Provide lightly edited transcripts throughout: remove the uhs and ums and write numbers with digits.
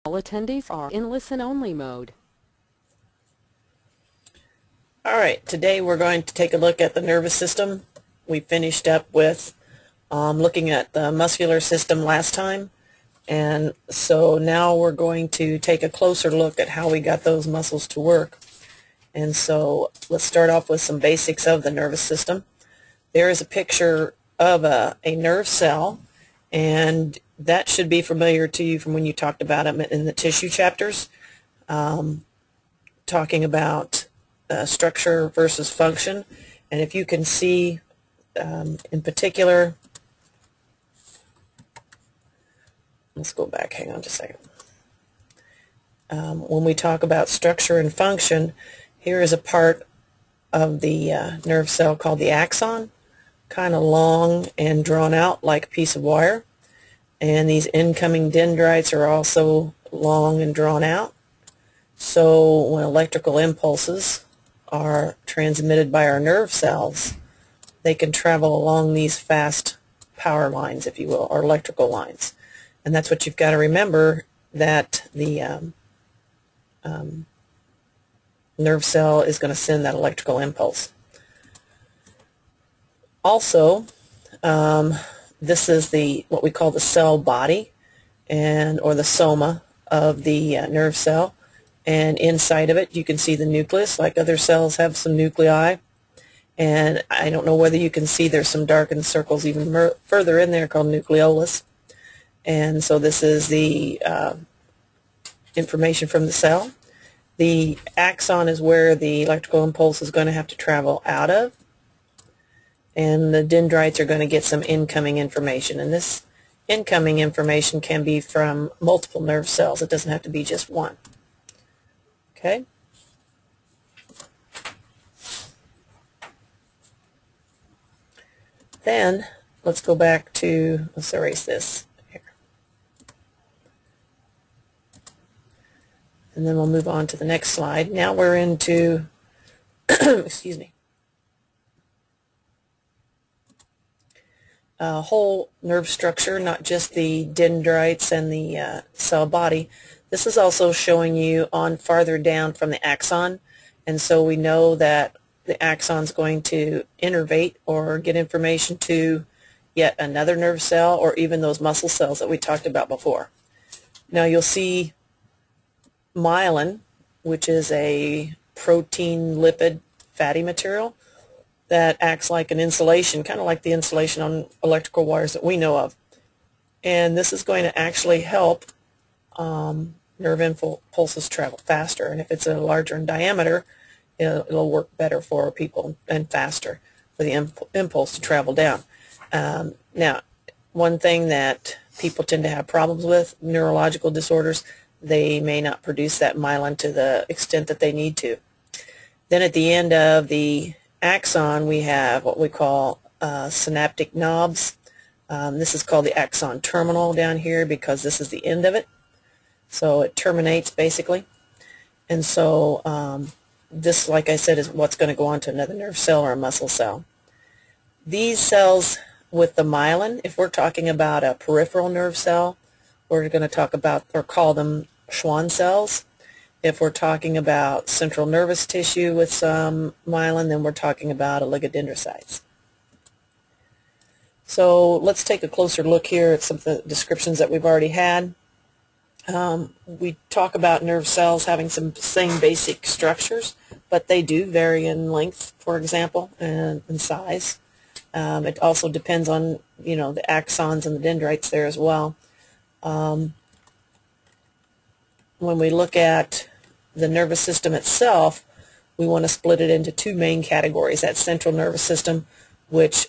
All attendees are in listen-only mode. All right, today we're going to take a look at the nervous system. We finished up with looking at the muscular system last time, and so now we're going to take a closer look at how we got those muscles to work. And so let's start off with some basics of the nervous system. There is a picture of a nerve cell, and that should be familiar to you from when you talked about it in the tissue chapters, talking about structure versus function. And if you can see in particular, let's go back, hang on just a second. When we talk about structure and function, here is a part of the nerve cell called the axon, kind of long and drawn out like a piece of wire. And these incoming dendrites are also long and drawn out. So when electrical impulses are transmitted by our nerve cells, they can travel along these fast power lines, if you will, or electrical lines. And that's what you've got to remember, that the nerve cell is going to send that electrical impulse. Also, this is what we call the cell body, or the soma of the nerve cell. And inside of it you can see the nucleus. Like other cells have some nuclei. And I don't know whether you can see there's some darkened circles even further in there called nucleolus. And so this is the information from the cell. The axon is where the electrical impulse is going to have to travel out of. And the dendrites are going to get some incoming information. And this incoming information can be from multiple nerve cells. It doesn't have to be just one. Okay? Then let's go back to, let's erase this here. And then we'll move on to the next slide. Now we're into, excuse me, whole nerve structure, not just the dendrites and the cell body. This is also showing you on farther down from the axon, and so we know that the axon is going to innervate or get information to yet another nerve cell, or even those muscle cells that we talked about before. Now you'll see myelin, which is a protein, lipid, fatty material that acts like an insulation, kind of like the insulation on electrical wires that we know of. And this is going to actually help nerve impulses travel faster. And if it's a larger in diameter, it'll work better for people and faster for the impulse to travel down. Now, one thing that people tend to have problems with, neurological disorders, they may not produce that myelin to the extent that they need to. Then at the end of the axon, we have what we call synaptic knobs. This is called the axon terminal down here because this is the end of it. So it terminates basically. And so this, like I said, is what's going to go on to another nerve cell or a muscle cell. These cells with the myelin, if we're talking about a peripheral nerve cell, we're going to talk about or call them Schwann cells. If we're talking about central nervous tissue with some myelin, then we're talking about oligodendrocytes. So let's take a closer look here at some of the descriptions that we've already had. We talk about nerve cells having some same basic structures, but they do vary in length, for example, and in size. It also depends on, the axons and the dendrites there as well. When we look at the nervous system itself, we want to split it into two main categories. That central nervous system, which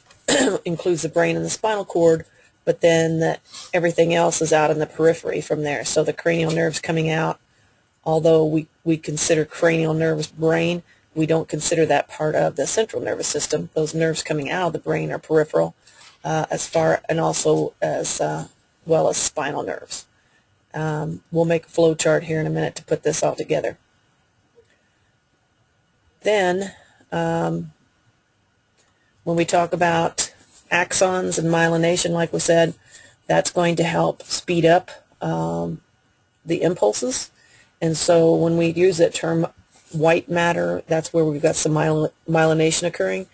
includes the brain and the spinal cord, but then everything else is out in the periphery from there. So the cranial nerves coming out, although we consider cranial nerves brain, we don't consider that part of the central nervous system. Those nerves coming out of the brain are peripheral, and also as well as spinal nerves. We'll make a flow chart here in a minute to put this all together. Then, when we talk about axons and myelination, like we said, that's going to help speed up the impulses. And so when we use that term white matter, that's where we've got some myelination occurring.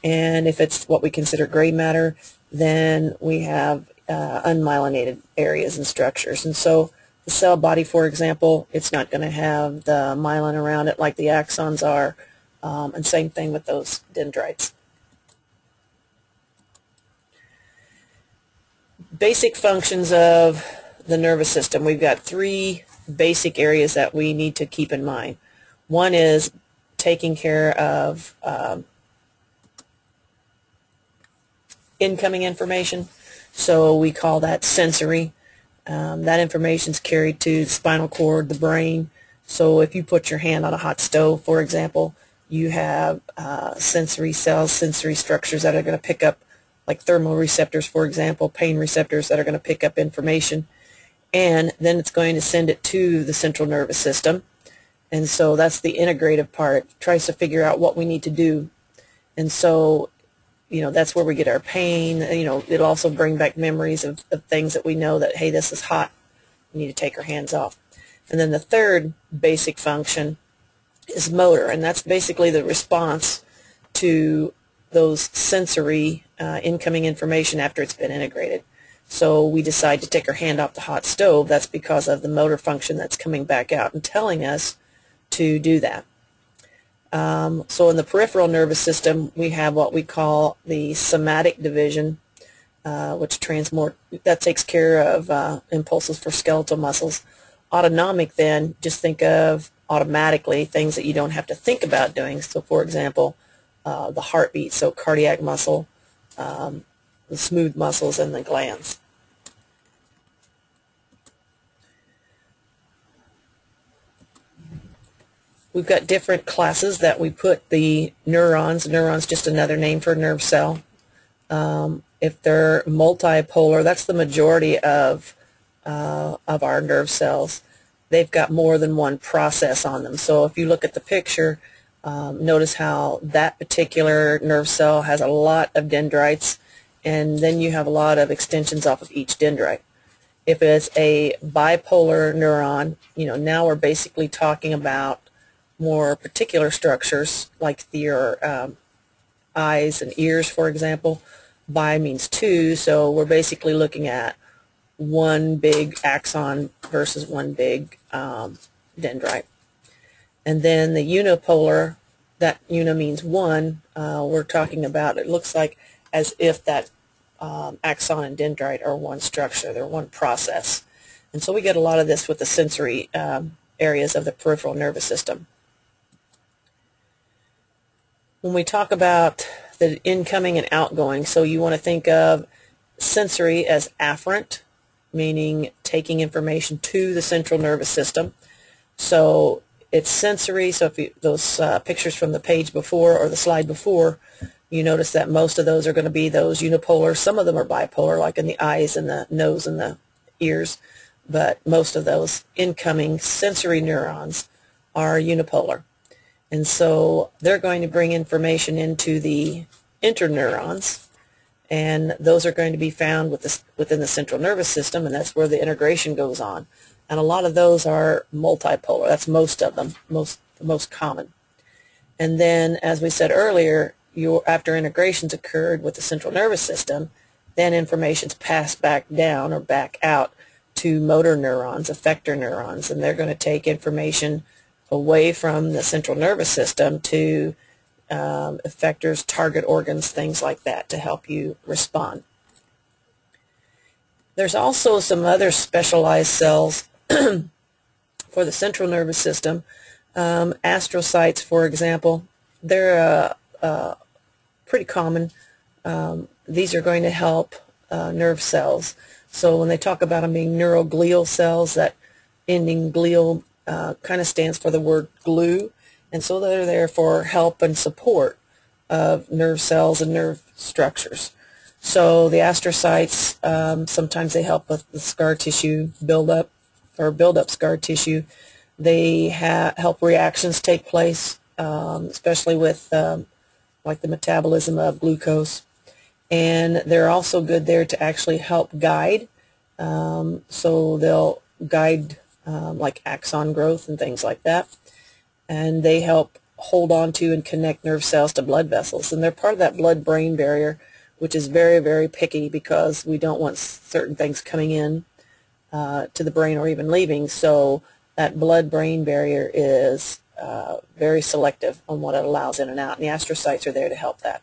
And if it's what we consider gray matter, then we have unmyelinated areas and structures. And so the cell body, for example, it's not going to have the myelin around it like the axons are, and same thing with those dendrites. Basic functions of the nervous system. We've got three basic areas that we need to keep in mind. One is taking care of incoming information, so we call that sensory. That information is carried to the spinal cord, the brain. So if you put your hand on a hot stove, for example, you have sensory cells, sensory structures that are going to pick up, like thermoreceptors, for example, pain receptors that are going to pick up information. And then it's going to send it to the central nervous system. And so that's the integrative part. It tries to figure out what we need to do. And so, you know, that's where we get our pain. You know, it'll also bring back memories of things that we know that, hey, this is hot. We need to take our hands off. And then the third basic function is motor, and that's basically the response to those sensory incoming information after it's been integrated. So we decide to take our hand off the hot stove. That's because of the motor function that's coming back out and telling us to do that. So in the peripheral nervous system, we have what we call the somatic division, which that takes care of impulses for skeletal muscles. Autonomic, then, just think of automatically things that you don't have to think about doing. So for example, the heartbeat, so cardiac muscle, the smooth muscles, and the glands. We've got different classes that we put the neurons. Neurons, just another name for a nerve cell. If they're multipolar, that's the majority of our nerve cells. They've got more than one process on them. So if you look at the picture, notice how that particular nerve cell has a lot of dendrites, and then you have a lot of extensions off of each dendrite. If it's a bipolar neuron, you know, now we're basically talking about more particular structures, like your eyes and ears, for example. Bi means two, so we're basically looking at one big axon versus one big dendrite. And then the unipolar, that uni means one, we're talking about, it looks like as if that axon and dendrite are one structure, they're one process. And so we get a lot of this with the sensory areas of the peripheral nervous system. When we talk about the incoming and outgoing, so you want to think of sensory as afferent, meaning taking information to the central nervous system. So it's sensory, so if those pictures from the page before or the slide before, you notice that most of those are going to be those unipolar. Some of them are bipolar, like in the eyes and the nose and the ears, but most of those incoming sensory neurons are unipolar. And so they're going to bring information into the interneurons, and those are going to be found within the central nervous system, and that's where the integration goes on. And a lot of those are multipolar. That's most of them, the most common. And then, as we said earlier, after integration's occurred with the central nervous system, then information's passed back down or back out to motor neurons, effector neurons, and they're going to take information away from the central nervous system to effectors, target organs, things like that, to help you respond. There's also some other specialized cells for the central nervous system. Astrocytes, for example, they're pretty common. These are going to help nerve cells. So when they talk about them being neuroglial cells, that ending glial kind of stands for the word glue, and so they're there for help and support of nerve cells and nerve structures. So the astrocytes, sometimes they help with the scar tissue buildup, or build up scar tissue. They help reactions take place, especially with like the metabolism of glucose, and they're also good there to actually help guide. So they'll guide like axon growth and things like that. And they help hold on to and connect nerve cells to blood vessels. And they're part of that blood-brain barrier, which is very, very picky because we don't want certain things coming in to the brain or even leaving. So that blood-brain barrier is very selective on what it allows in and out. And the astrocytes are there to help that.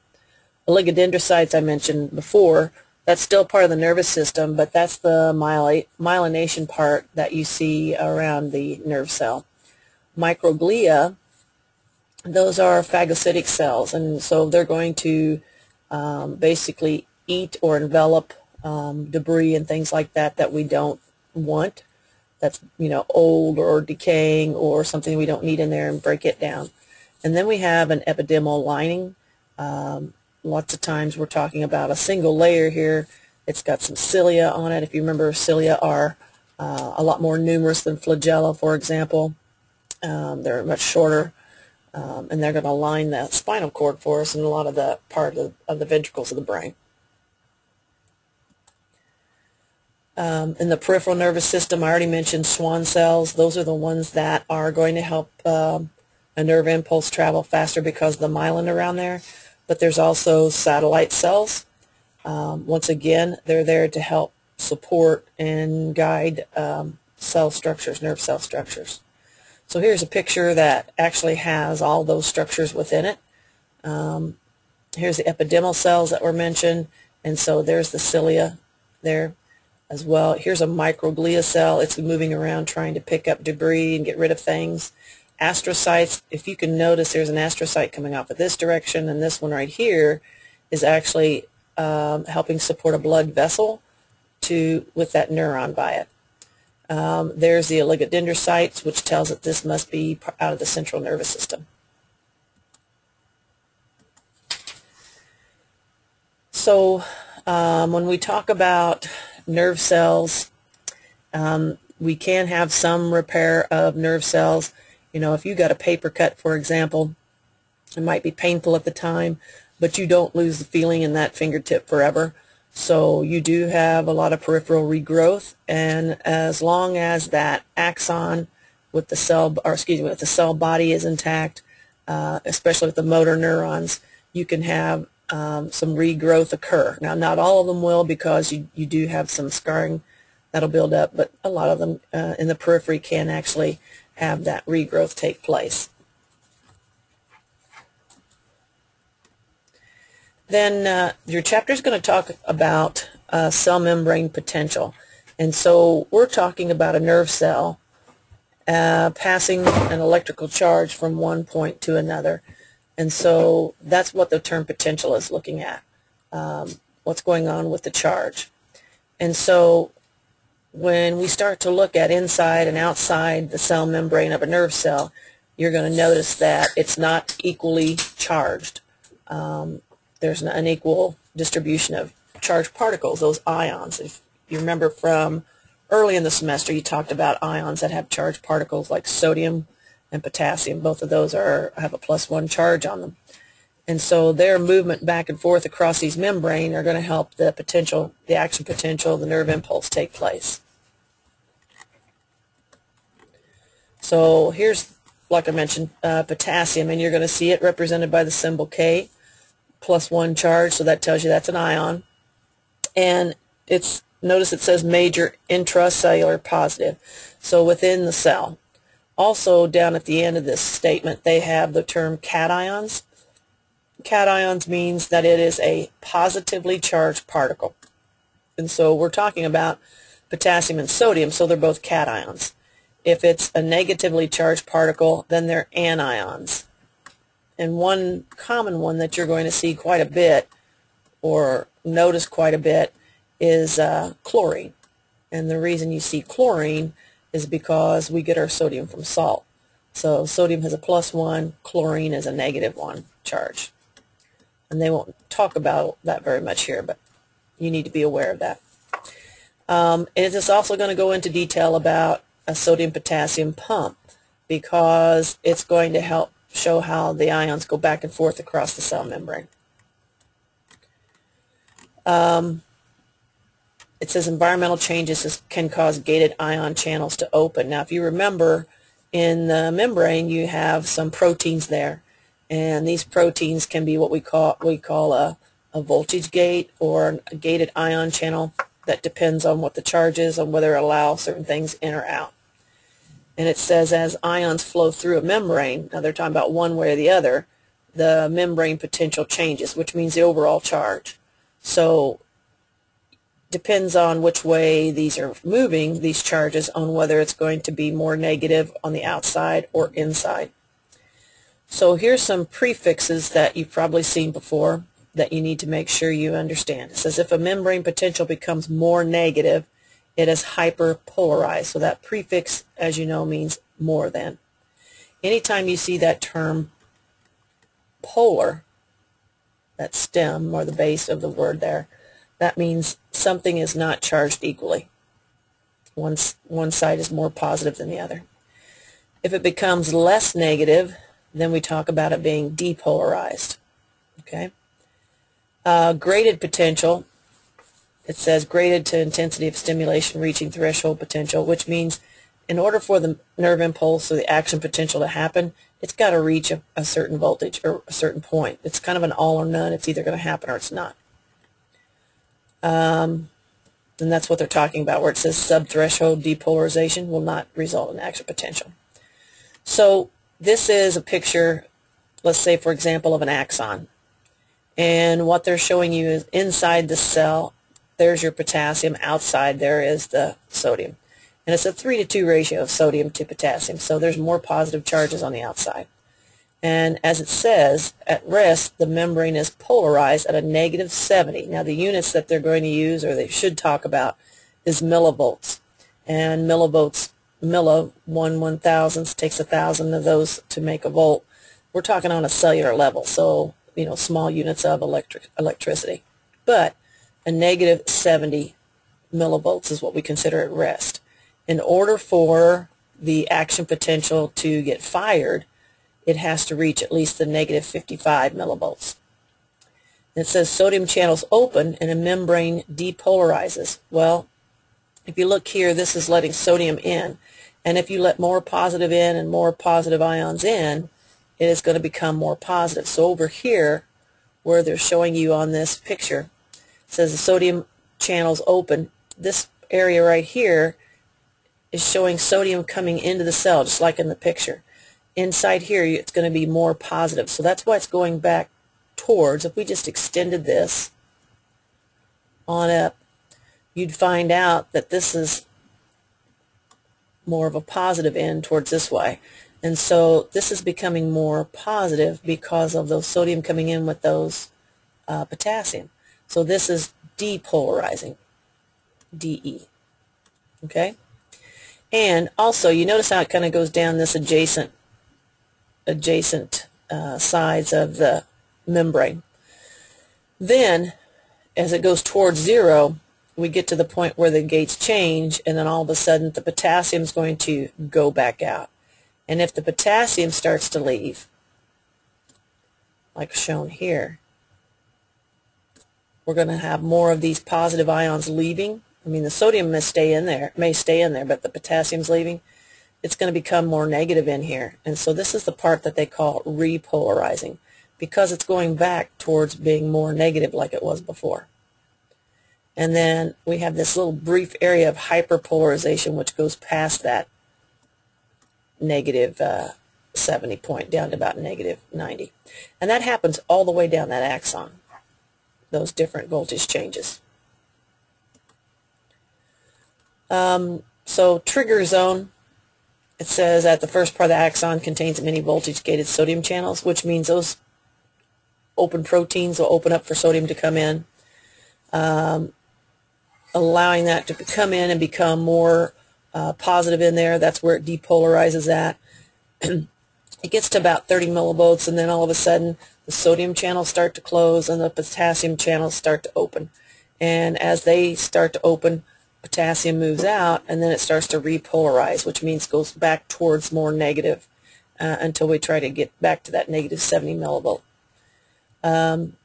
Oligodendrocytes I mentioned before, that's still part of the nervous system, but that's the myelination part that you see around the nerve cell. Microglia, those are phagocytic cells, and so they're going to basically eat or envelop debris and things like that that we don't want, that's old or decaying or something we don't need in there, and break it down. And then we have an epidermal lining. Lots of times we're talking about a single layer here. It's got some cilia on it. If you remember, cilia are a lot more numerous than flagella, for example. They're much shorter, and they're going to line the spinal cord for us and a lot of the part of the ventricles of the brain. In the peripheral nervous system, I already mentioned Schwann cells. Those are the ones that are going to help a nerve impulse travel faster because of the myelin around there. But there's also satellite cells. Once again, they're there to help support and guide cell structures, nerve cell structures. So here's a picture that actually has all those structures within it. Here's the epidermal cells that were mentioned, and so there's the cilia there as well. Here's a microglia cell. It's moving around trying to pick up debris and get rid of things. Astrocytes, if you can notice, there's an astrocyte coming off of this direction, and this one right here is actually helping support a blood vessel with that neuron by it. There's the oligodendrocytes, which tells that this must be out of the central nervous system. So when we talk about nerve cells, we can have some repair of nerve cells. If you got a paper cut, for example, it might be painful at the time, but you don't lose the feeling in that fingertip forever. So you do have a lot of peripheral regrowth, and as long as that axon with the cell, with the cell body is intact, especially with the motor neurons, you can have some regrowth occur. Now, not all of them will, because you do have some scarring that'll build up, but a lot of them in the periphery can actually have that regrowth take place. Then your chapter is going to talk about cell membrane potential. And so we're talking about a nerve cell passing an electrical charge from one point to another. And so that's what the term potential is looking at, what's going on with the charge. And so when we start to look at inside and outside the cell membrane of a nerve cell, you're going to notice that it's not equally charged. There's an unequal distribution of charged particles, those ions. If you remember from early in the semester, you talked about ions that have charged particles like sodium and potassium. Both of those have a +1 charge on them. And so their movement back and forth across these membrane are going to help the potential, the action potential, the nerve impulse take place. So here's, like I mentioned, potassium, and you're going to see it represented by the symbol K, +1 charge, so that tells you that's an ion. And notice it says major intracellular positive, so within the cell. Also, down at the end of this statement, they have the term cations. Cations means that it is a positively charged particle. And so we're talking about potassium and sodium, so they're both cations. If it's a negatively charged particle, then they're anions. And one common one that you're going to see quite a bit, or notice quite a bit, is chlorine. And the reason you see chlorine is because we get our sodium from salt. So sodium has a +1, chlorine is a -1 charge. And they won't talk about that very much here, but you need to be aware of that. It is also going to go into detail about a sodium-potassium pump, because it's going to help show how the ions go back and forth across the cell membrane. it says environmental changes can cause gated ion channels to open. Now, if you remember, in the membrane you have some proteins there, and these proteins can be what we call a voltage gate or a gated ion channel. That depends on what the charge is, on whether it allows certain things in or out. And it says as ions flow through a membrane, now they're talking about one way or the other, the membrane potential changes, which means the overall charge. So depends on which way these are moving, these charges, on whether it's going to be more negative on the outside or inside. So here's some prefixes that you've probably seen before that you need to make sure you understand. It says if a membrane potential becomes more negative, it is hyperpolarized. So that prefix, as you know, means more than. Anytime you see that term polar, that stem or the base of the word there, that means something is not charged equally. One side is more positive than the other. If it becomes less negative, then we talk about it being depolarized. Okay. Graded potential, it says graded to intensity of stimulation reaching threshold potential, which means in order for the nerve impulse or the action potential to happen, it's got to reach a certain voltage or a certain point. It's kind of an all or none. It's either going to happen or it's not. And that's what they're talking about, where it says subthreshold depolarization will not result in action potential. So this is a picture, let's say, for example, of an axon. And what they're showing you is inside the cell, there's your potassium. Outside there is the sodium. And it's a 3:2 ratio of sodium to potassium. So there's more positive charges on the outside. And as it says, at rest, the membrane is polarized at a -70. Now the units that they're going to use, or they should talk about, is millivolts. And millivolts, 1/1000 takes 1,000 of those to make a volt. We're talking on a cellular level, so small units of electricity. But a -70 millivolts is what we consider at rest. In order for the action potential to get fired, it has to reach at least the -55 millivolts. It says sodium channels open and a membrane depolarizes. Well, if you look here, this is letting sodium in. And if you let more positive in and more positive ions in, it is going to become more positive. So over here, where they're showing you on this picture, it says the sodium channels open. This area right here is showing sodium coming into the cell, just like in the picture. Inside here, it's going to be more positive. So that's why it's going back towards, if we just extended this on up, you'd find out that this is more of a positive end towards this way. And so this is becoming more positive because of those sodium coming in with those potassium. So this is depolarizing, DE. Okay? And also, you notice how it kind of goes down this adjacent sides of the membrane. Then, as it goes towards zero, we get to the point where the gates change, and then all of a sudden the potassium is going to go back out. And if the potassium starts to leave, like shown here, we're going to have more of these positive ions leaving. I mean, the sodium may stay in there, but the potassium's leaving. It's going to become more negative in here. And so this is the part that they call repolarizing, because it's going back towards being more negative like it was before. And then we have this little brief area of hyperpolarization, which goes past that -70 point down to about -90. And that happens all the way down that axon, those different voltage changes. So trigger zone, it says that the first part of the axon contains many voltage-gated sodium channels, which means those open proteins will open up for sodium to come in, allowing that to come in and become more positive in there. That's where it depolarizes at. It gets to about 30 millivolts, and then all of a sudden the sodium channels start to close and the potassium channels start to open. And as they start to open, potassium moves out, and then it starts to repolarize, which means goes back towards more negative until we try to get back to that -70 millivolt. And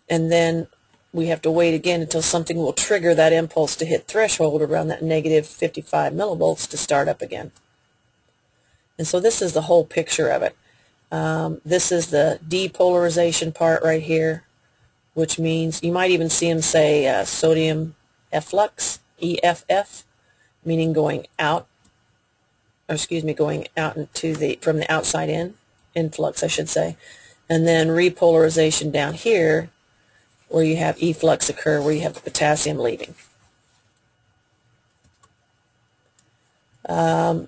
then we have to wait again until something will trigger that impulse to hit threshold around that negative 55 millivolts to start up again. And so this is the whole picture of it. This is the depolarization part right here, which means you might even see them say sodium efflux, EFF, meaning going out, or excuse me, going out into from the outside in, influx I should say, and then repolarization down here where you have efflux occur, where you have the potassium leaving. It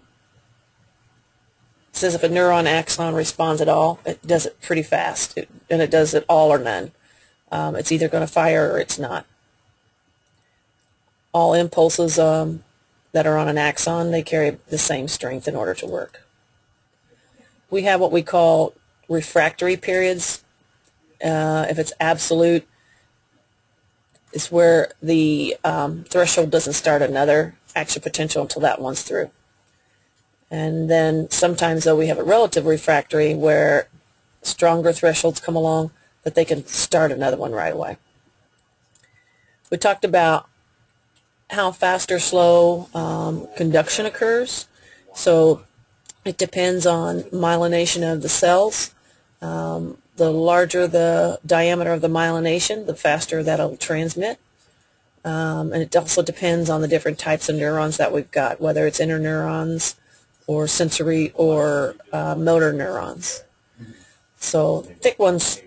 says if a neuron axon responds at all, it does it pretty fast, and it does it all or none. It's either going to fire or it's not. All impulses that are on an axon, they carry the same strength in order to work. We have what we call refractory periods. If it's absolute, it's where the threshold doesn't start another action potential until that one's through. And then sometimes, though, we have a relative refractory where stronger thresholds come along that they can start another one right away. We talked about how fast or slow conduction occurs. So it depends on myelination of the cells. The larger the diameter of the myelination, the faster that'll transmit. And it also depends on the different types of neurons that we've got, whether it's interneurons or sensory or motor neurons. So thick ones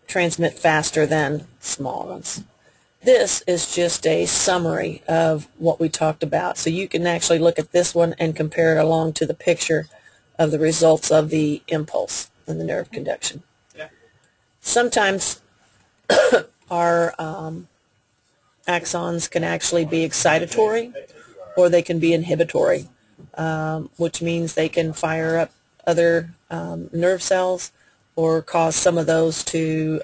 transmit faster than small ones. This is just a summary of what we talked about. So you can actually look at this one and compare it along to the picture of the results of the impulse and the nerve conduction. Sometimes our axons can actually be excitatory or they can be inhibitory, which means they can fire up other nerve cells or cause some of those to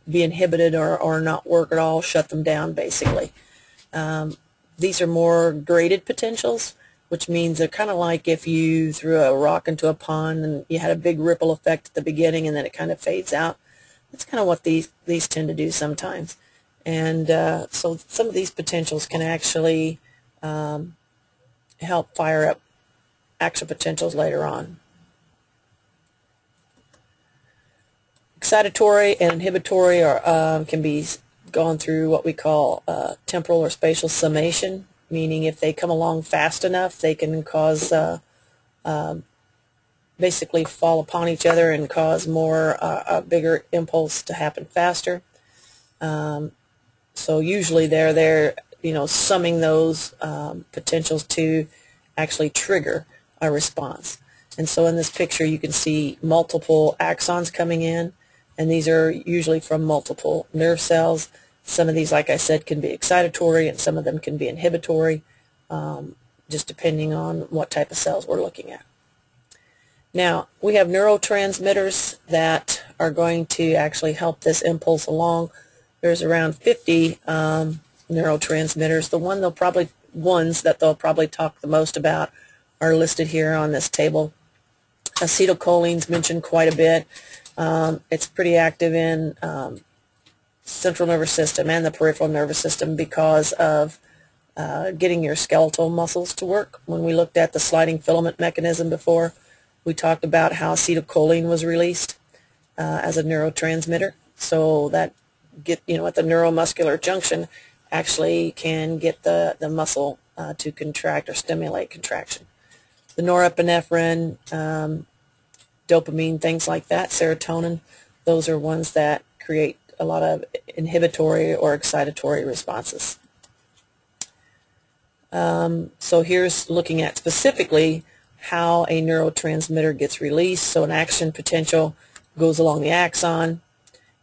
be inhibited or not work at all, shut them down basically. These are more graded potentials, which means they're kind of like if you threw a rock into a pond and you had a big ripple effect at the beginning and then it kind of fades out. That's kind of what these tend to do sometimes. And so some of these potentials can actually help fire up action potentials later on. Excitatory and inhibitory can be gone through what we call temporal or spatial summation, meaning if they come along fast enough, they can cause basically fall upon each other and cause a bigger impulse to happen faster. So usually they're summing those potentials to actually trigger a response. And so in this picture you can see multiple axons coming in, and these are usually from multiple nerve cells. Some of these, like I said, can be excitatory and some of them can be inhibitory, just depending on what type of cells we're looking at. Now, we have neurotransmitters that are going to actually help this impulse along. There's around 50 neurotransmitters. The ones that they'll probably talk the most about are listed here on this table. Acetylcholine's mentioned quite a bit. It's pretty active in central nervous system and the peripheral nervous system because of getting your skeletal muscles to work. When we looked at the sliding filament mechanism before, we talked about how acetylcholine was released as a neurotransmitter. So that at the neuromuscular junction actually can get the muscle to contract or stimulate contraction. The norepinephrine, dopamine, things like that, serotonin, those are ones that create a lot of inhibitory or excitatory responses. So here's looking at specifically how a neurotransmitter gets released. So an action potential goes along the axon,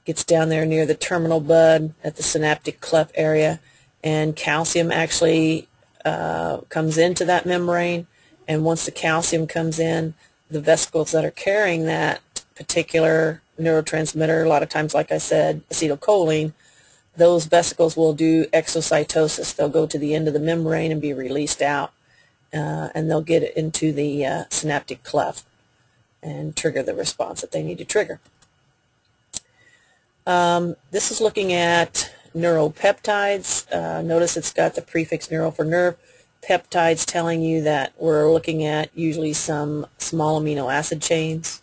gets down there near the terminal bud at the synaptic cleft area, and calcium actually comes into that membrane. And once the calcium comes in, the vesicles that are carrying that particular neurotransmitter, a lot of times, like I said, acetylcholine, those vesicles will do exocytosis. They'll go to the end of the membrane and be released out, and they'll get it into the synaptic cleft and trigger the response that they need to trigger. This is looking at neuropeptides. Notice it's got the prefix neuro for nerve. Peptides telling you that we're looking at usually some small amino acid chains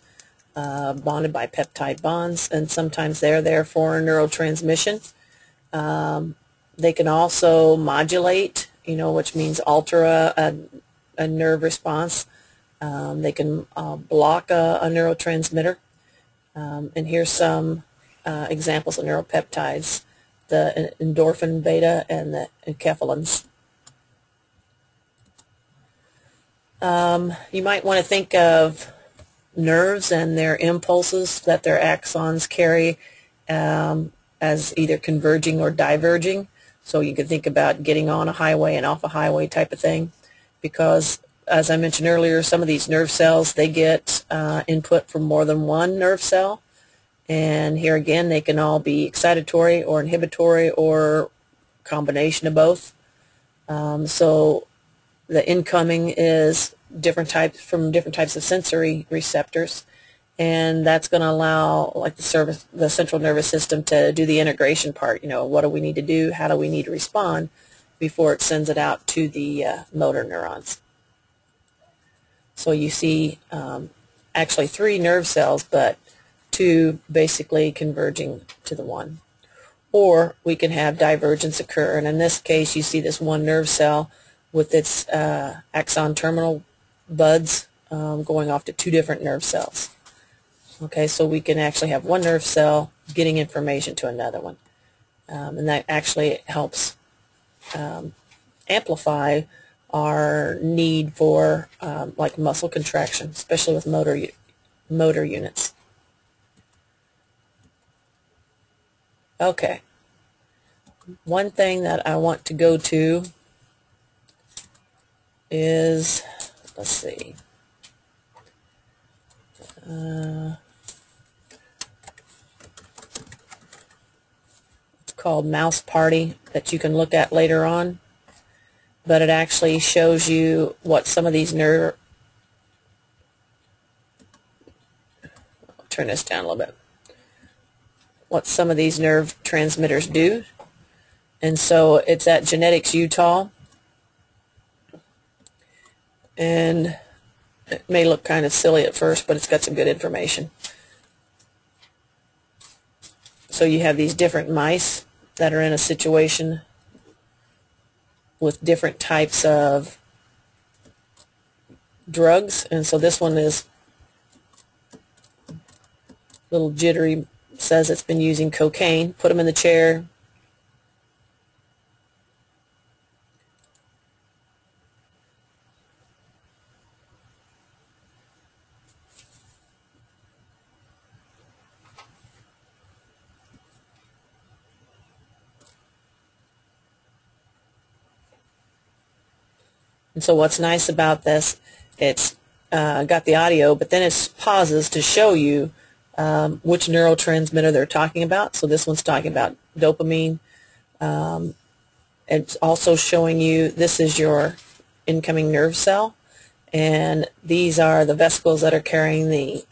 bonded by peptide bonds, and sometimes they're there for neurotransmission. They can also modulate, which means alter a nerve response. They can block a neurotransmitter. And here's some examples of neuropeptides: the endorphin beta and the enkephalins. You might want to think of nerves and their impulses that their axons carry as either converging or diverging. So you could think about getting on a highway and off a highway type of thing, because as I mentioned earlier, some of these nerve cells, they get input from more than one nerve cell. And here again, they can all be excitatory or inhibitory or combination of both. So the incoming is different types of sensory receptors, and that's going to allow like the central nervous system to do the integration part. What do we need to do? How do we need to respond before it sends it out to the motor neurons? So you see actually 3 nerve cells, but 2 basically converging to the one. Or we can have divergence occur, and in this case you see this one nerve cell with its axon terminal buds going off to 2 different nerve cells. Okay, so we can actually have one nerve cell getting information to another one, and that actually helps amplify our need for like muscle contraction, especially with motor units. Okay, one thing that I want to go to is, let's see, it's called Mouse Party, that you can look at later on, but it actually shows you what some of these I'll turn this down a little bit, what some of these nerve transmitters do. And so it's at Genetics Utah, and it may look kind of silly at first, but it's got some good information. So you have these different mice that are in a situation with different types of drugs, and so this one is a little jittery, says it's been using cocaine. Put them in the chair. And so what's nice about this, it's got the audio, but then it pauses to show you which neurotransmitter they're talking about. So this one's talking about dopamine. It's also showing you this is your incoming nerve cell, and these are the vesicles that are carrying the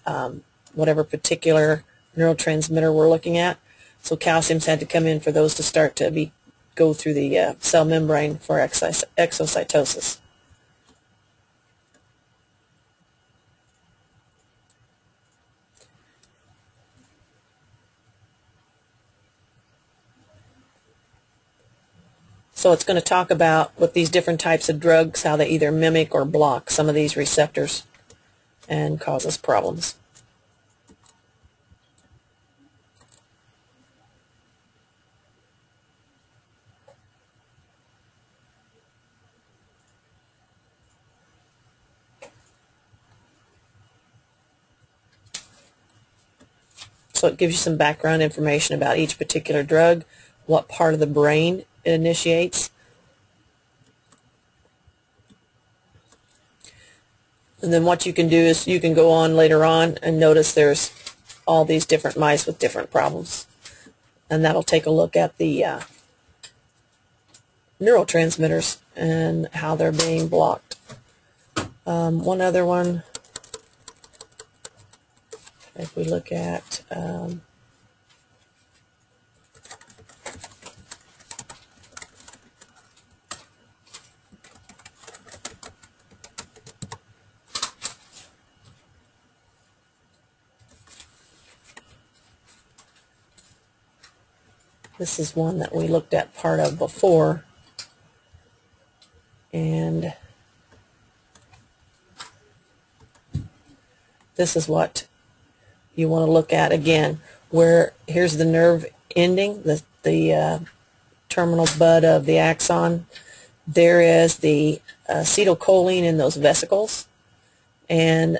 whatever particular neurotransmitter we're looking at. So calcium's had to come in for those to start to go through the cell membrane for exocytosis. So it's going to talk about with these different types of drugs, how they either mimic or block some of these receptors and cause us problems. So it gives you some background information about each particular drug, what part of the brain it initiates. And then what you can do is you can go on later on and notice there's all these different mice with different problems. And that'll take a look at the neurotransmitters and how they're being blocked. One other one, if we look at This is one that we looked at part of before, and this is what you want to look at again, where here's the nerve ending, the terminal bud of the axon. There is the acetylcholine in those vesicles, and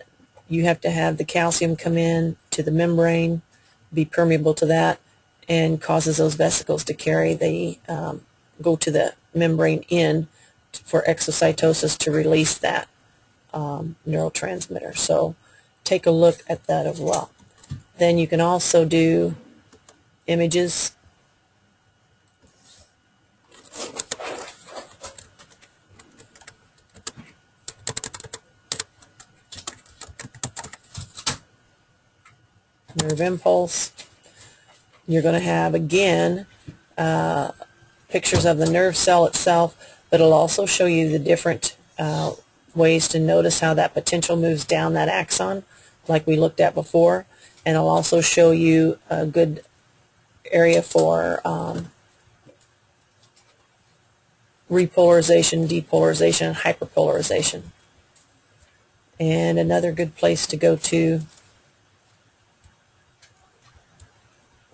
you have to have the calcium come in to the membrane, be permeable to that, and causes those vesicles to carry the go to the membrane end for exocytosis to release that neurotransmitter. So take a look at that as well. Then you can also do images. Nerve impulse. You're going to have, again, pictures of the nerve cell itself, but it'll also show you the different ways to notice how that potential moves down that axon, like we looked at before. And it'll also show you a good area for repolarization, depolarization, and hyperpolarization. And another good place to go to,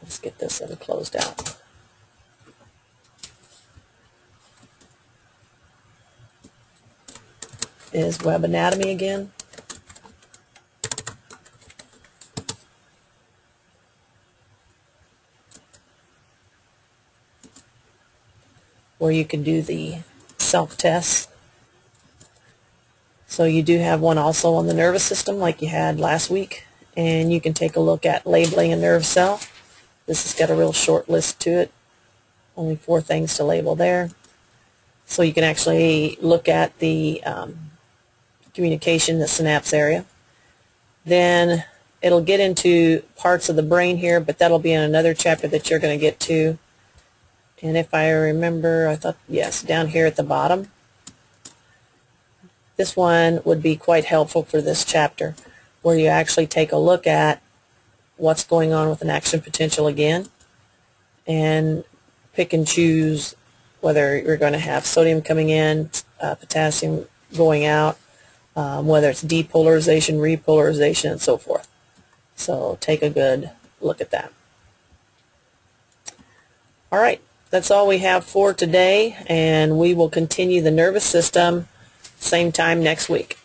let's get this one closed out. Is web anatomy again. Where you can do the self-tests. So you do have one also on the nervous system like you had last week, and you can take a look at labeling a nerve cell. This has got a real short list to it, only 4 things to label there. So you can actually look at the communication, the synapse area. Then it'll get into parts of the brain here, but that'll be in another chapter that you're going to get to. And if I remember, I thought, yes, down here at the bottom. This one would be quite helpful for this chapter, where you actually take a look at what's going on with an action potential again, and pick and choose whether you're going to have sodium coming in, potassium going out, whether it's depolarization, repolarization, and so forth. So take a good look at that. All right. That's all we have for today, and we will continue the nervous system same time next week.